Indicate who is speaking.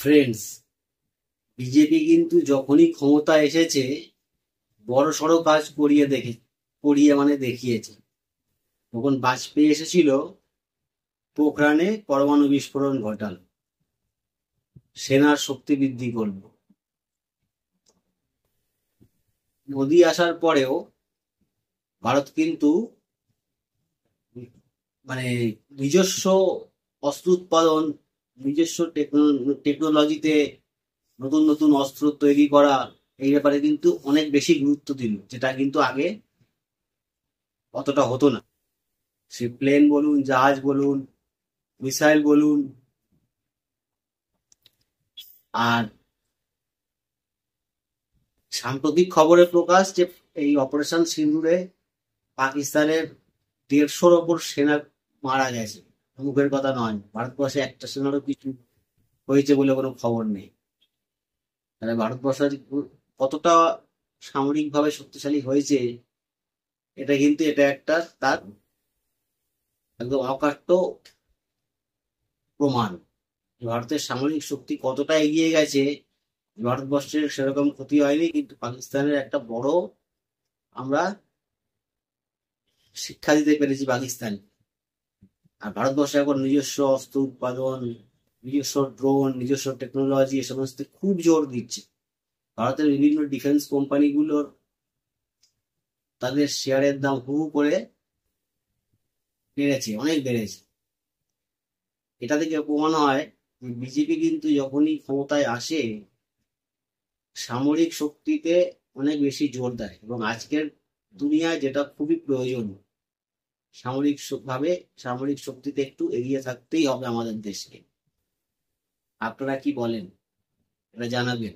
Speaker 1: Friends, BJP কিন্তু যখনই ক্ষমতা এসেছে বড় সড়ো কাজ দেখিয়েছে। তখন বাজপেয়ী এসেছিল, পোখরানে পরমাণু বিস্ফোরণ ঘটাল, সেনার শক্তি বৃদ্ধি করল। মোদী আসার পরেও ভারত কিন্তু নিজস্ব অস্ত্র উৎপাদন, নিজস্ব টেকনোলজিতে নতুন নতুন অস্ত্র তৈরি করা, এই ব্যাপারে কিন্তু অনেক বেশি গুরুত্ব দিল, যেটা কিন্তু আগে অতটা হতো না। সে প্লেন বলুন, জাহাজ বলুন, মিসাইল বলুন। আর সাম্প্রতিক খবরে প্রকাশ যে এই অপারেশন সিঁদুরে পাকিস্তানের 150-র ওপর সেনা মারা গেছে। মুখের কথা নয়, ভারতবর্ষে একটা সেনারও কিছু হয়েছে বলে কোনো খবর নেই। তাহলে ভারতবর্ষ কতটা সামরিকভাবে শক্তিশালী হয়েছে, এটা একটা তার একদম অকাট্য প্রমাণ। ভারতের সামরিক শক্তি কতটা এগিয়ে গেছে। ভারতবর্ষের সেরকম ক্ষতি হয়নি, কিন্তু পাকিস্তানের একটা বড় আমরা শিক্ষা দিতে পেরেছি পাকিস্তান। আর ভারতবর্ষ এখন নিজস্ব অস্ত্র উৎপাদন, নিজস্ব ড্রোন, নিজস্ব টেকনোলজি, এ সমস্ত খুব জোর দিচ্ছে। ভারতের বিভিন্ন ডিফেন্স কোম্পানিগুলোর তাদের শেয়ারের দাম হু হু করে বেড়েছে, অনেক বেড়েছে। এটা থেকে প্রমাণ হয় বিজেপি কিন্তু যখনই ক্ষমতায় আসে সামরিক শক্তিতে অনেক বেশি জোর দেয়, এবং আজকের দুনিয়ায় যেটা খুবই প্রয়োজন। সামরিক শক্তিতে একটু এগিয়ে থাকতেই হবে আমাদের দেশকে। আপনারা কি বলেন, এটা জানাবেন।